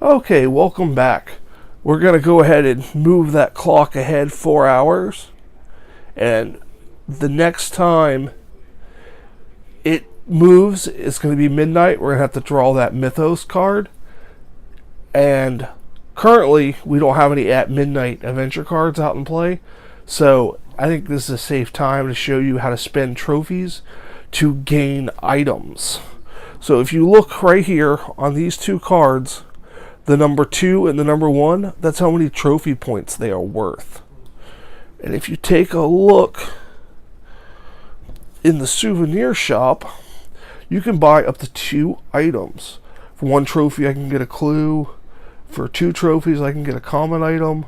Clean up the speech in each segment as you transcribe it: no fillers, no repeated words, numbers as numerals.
Okay, welcome back. We're going to go ahead and move that clock ahead 4 hours. And the next time it moves, it's going to be midnight. We're going to have to draw that Mythos card. And currently, we don't have any at midnight adventure cards out in play. So I think this is a safe time to show you how to spend trophies to gain items. So if you look right here on these two cards, the number 2 and the number 1, that's how many trophy points they are worth. And if you take a look in the souvenir shop, you can buy up to 2 items. For 1 trophy, I can get a clue. For 2 trophies, I can get a common item.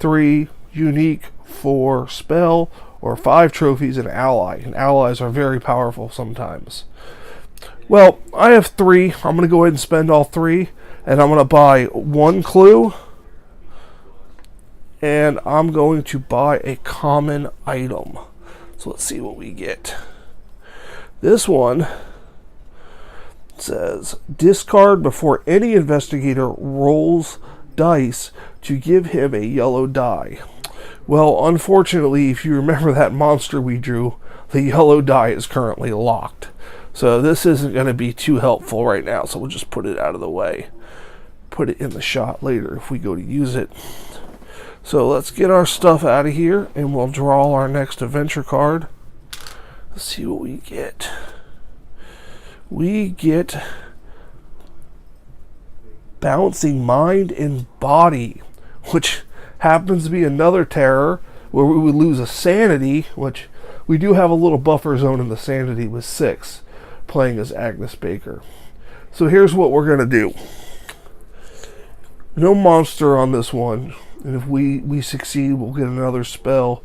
3 unique for spell, or 5 trophies an ally. And allies are very powerful sometimes. Well, I have 3. I'm going to go ahead and spend all 3. And I'm going to buy 1 clue. And I'm going to buy a common item. So let's see what we get. This one says, discard before any investigator rolls dice to give him a yellow die. Well, unfortunately, if you remember that monster we drew, the yellow die is currently locked. So this isn't going to be too helpful right now, so we'll just put it out of the way. Put it in the shot later if we go to use it. So let's get our stuff out of here, and we'll draw our next adventure card. Let's see what we get. We get Balancing Mind and Body, which happens to be another terror where we would lose a sanity, which we do have a little buffer zone in the sanity with 6, playing as Agnes Baker. So here's what we're going to do. No monster on this one, and if we succeed, we'll get another spell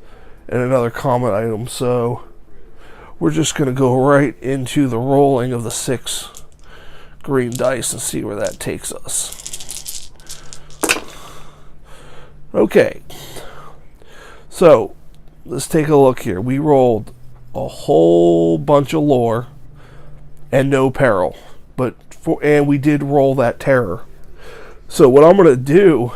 and another common item. So we're just going to go right into the rolling of the 6 green dice and see where that takes us. Okay, so let's take a look here. We rolled a whole bunch of lore and no peril, and we did roll that terror. So what I'm going to do,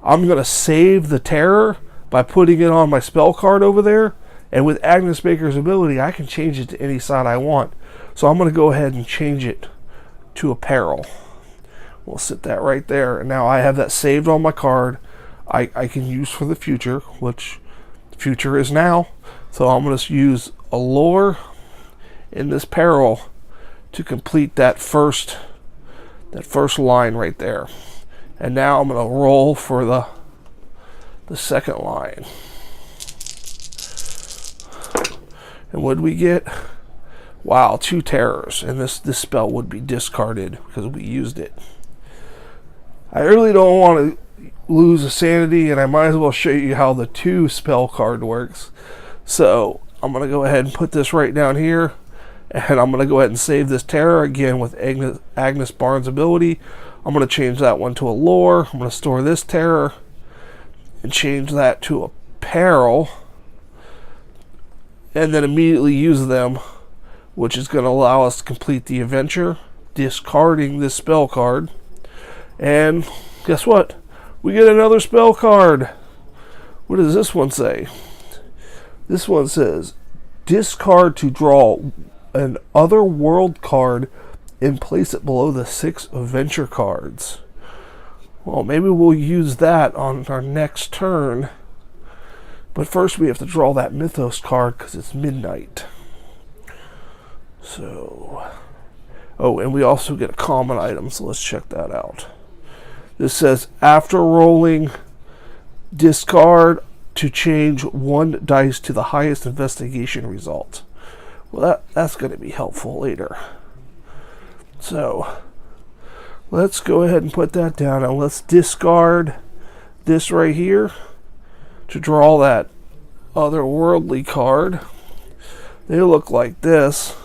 I'm going to save the terror by putting it on my spell card over there. And with Agnes Baker's ability, I can change it to any side I want. So I'm going to go ahead and change it to a peril. We'll sit that right there. And now I have that saved on my card. I can use for the future, which the future is now. So I'm going to use a lore in this peril to complete that first line right there. And now I'm going to roll for the second line. And what did we get? Wow, 2 terrors. And this spell would be discarded because we used it. I really don't want to lose a sanity, and I might as well show you how the 2 spell card works. So I'm going to go ahead and put this right down here. And I'm going to go ahead and save this terror again with Agnes Barnes' ability. I'm going to change that one to a lore. I'm going to store this terror and change that to a peril. And then immediately use them, which is going to allow us to complete the adventure, discarding this spell card. And guess what? We get another spell card. What does this one say? This one says, discard to draw an other world card and place it below the 6 adventure cards. Well, maybe we'll use that on our next turn. But first we have to draw that Mythos card because it's midnight. So, oh, and we also get a common item, so let's check that out. This says, after rolling, discard to change 1 dice to the highest investigation result. Well, that's going to be helpful later. So, let's go ahead and put that down, and let's discard this right here to draw that otherworldly card. They look like this.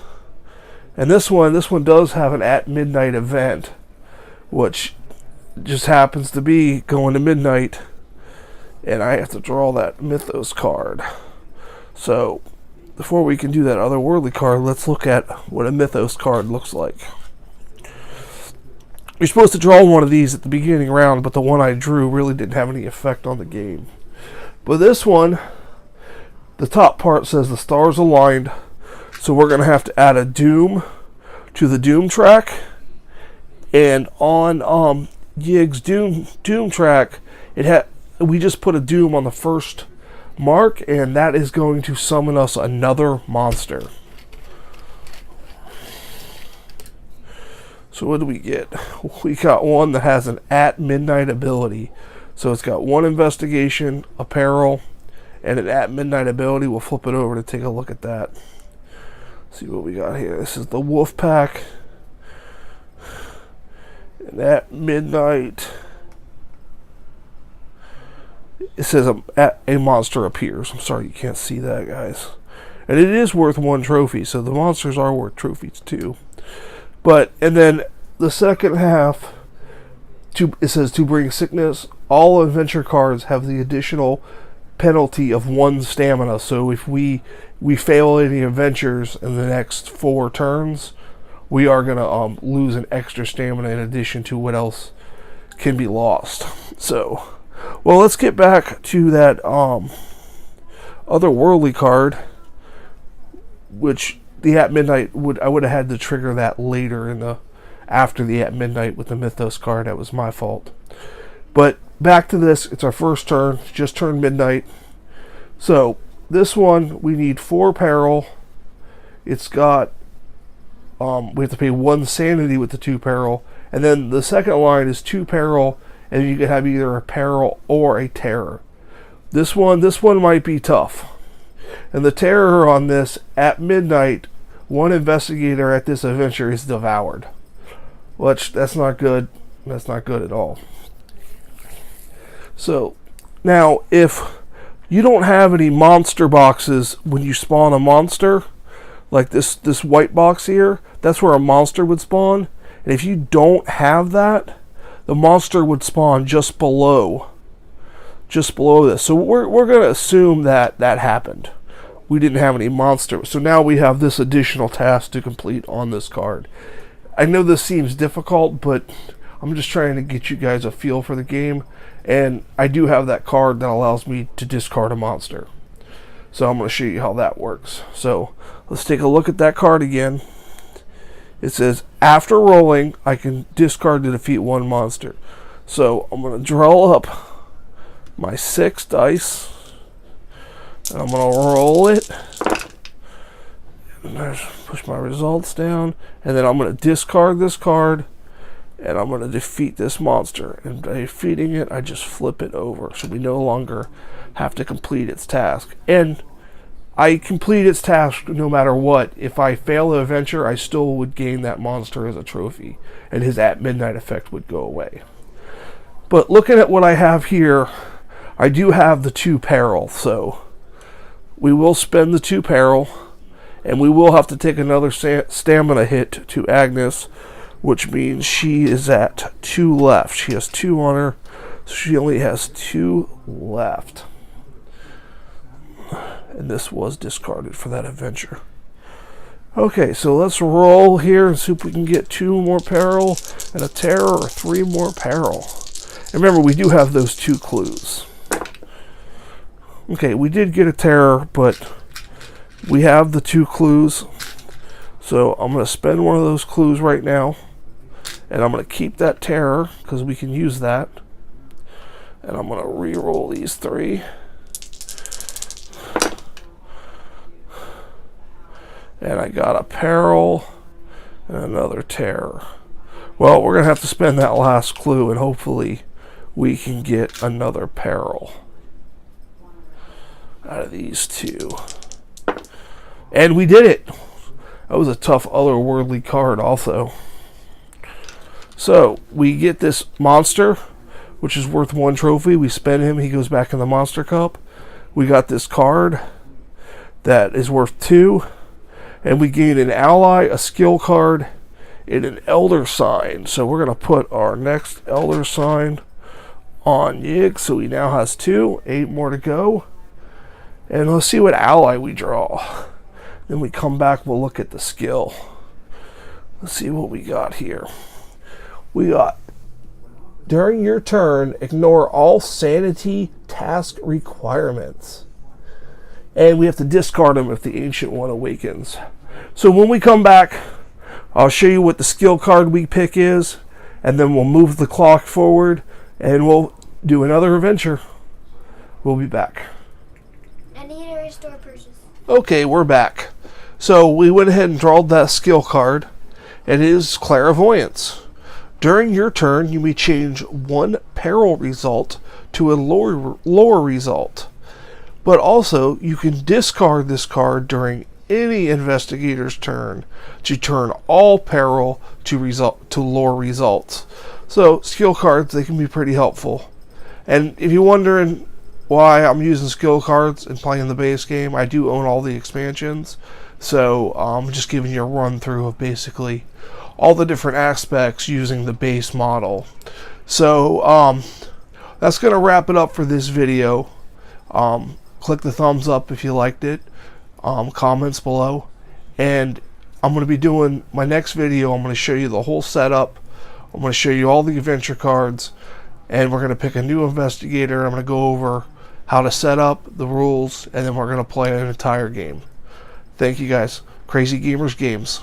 And this one does have an at midnight event, which just happens to be going to midnight, and I have to draw that Mythos card. So before we can do that otherworldly card, let's look at what a Mythos card looks like. You're supposed to draw one of these at the beginning round, but the one I drew really didn't have any effect on the game. But this one, the top part says the stars aligned, so we're going to have to add a doom to the doom track. And on Yig's doom track, we just put a doom on the first mark, and that is going to summon us another monster. So what do we get? We got one that has an at midnight ability. So it's got one investigation, a peril, and an at midnight ability. We'll flip it over to take a look at that. See what we got here. This is the wolf pack. And at midnight, it says a monster appears. I'm sorry you can't see that, guys. And it is worth 1 trophy, so the monsters are worth trophies too. And then the second half, it says to bring sickness. All adventure cards have the additional penalty of 1 stamina. So if we fail any adventures in the next 4 turns, we are going to lose an extra stamina in addition to what else can be lost. So, well, let's get back to that otherworldly card, which the at midnight I would have had to trigger that later after the at midnight with the Mythos card. That was my fault. But back to this, it's our first turn, just turned midnight. So this one we need 4 peril. It's got we have to pay 1 sanity with the 2 peril, and then the second line is 2 peril, and you can have either a peril or a terror. This one might be tough. And the terror on this, at midnight, 1 investigator at this adventure is devoured. Which, that's not good. That's not good at all. So, now, if you don't have any monster boxes when you spawn a monster, like this white box here, that's where a monster would spawn. And if you don't have that, the monster would spawn just below this. So we're going to assume that happened. We didn't have any monsters. So now we have this additional task to complete on this card. I know this seems difficult, but I'm just trying to get you guys a feel for the game. And I do have that card that allows me to discard a monster. So I'm going to show you how that works. So let's take a look at that card again. It says, after rolling, I can discard to defeat 1 monster. So I'm going to draw up my 6 dice. And I'm going to roll it. And push my results down. And then I'm going to discard this card. And I'm going to defeat this monster. And by defeating it, I just flip it over. So we no longer have to complete its task. And I complete its task no matter what. If I fail the adventure, I still would gain that monster as a trophy. And his at midnight effect would go away. But looking at what I have here, I do have the 2 peril. So we will spend the 2 peril, and we will have to take another stamina hit to Agnes, which means she is at 2 left. She has 2 on her, so she only has 2 left. And this was discarded for that adventure. Okay, so let's roll here and see if we can get 2 more peril and a terror, or 3 more peril. And remember, we do have those 2 clues. Okay, we did get a terror, but we have the 2 clues. So I'm going to spend one of those clues right now. And I'm going to keep that terror, because we can use that. And I'm going to re-roll these 3. And I got a peril and another terror. Well, we're going to have to spend that last clue, and hopefully we can get another peril out of these 2. And we did it. That was a tough otherworldly card also. So we get this monster, which is worth 1 trophy. We spend him, he goes back in the monster cup. We got this card that is worth 2. And we gain an ally, a skill card, and an elder sign. So we're going to put our next elder sign on Yig. So he now has 2, 8 more to go. And let's see what ally we draw. Then we come back, we'll look at the skill. Let's see what we got here. We got During your turn, ignore all sanity task requirements. And we have to discard them if the Ancient One awakens. So when we come back, I'll show you what the skill card we pick is, and then we'll move the clock forward, and we'll do another adventure. We'll be back. I need to restore purchase. Okay, we're back. So we went ahead and drawed that skill card. It is Clairvoyance. During your turn, you may change one peril result to a lore result. But also, you can discard this card during any investigator's turn to turn all peril to lore results. So, skill cards, they can be pretty helpful. And if you're wondering why I'm using skill cards and playing the base game, I do own all the expansions. So, I'm just giving you a run through of basically all the different aspects using the base model. So, that's going to wrap it up for this video. Click the thumbs up if you liked it. Comments below. And I'm going to be doing my next video. I'm going to show you the whole setup. I'm going to show you all the adventure cards. And we're going to pick a new investigator. I'm going to go over how to set up the rules. And then we're going to play an entire game. Thank you guys. Crazy Gamers Games.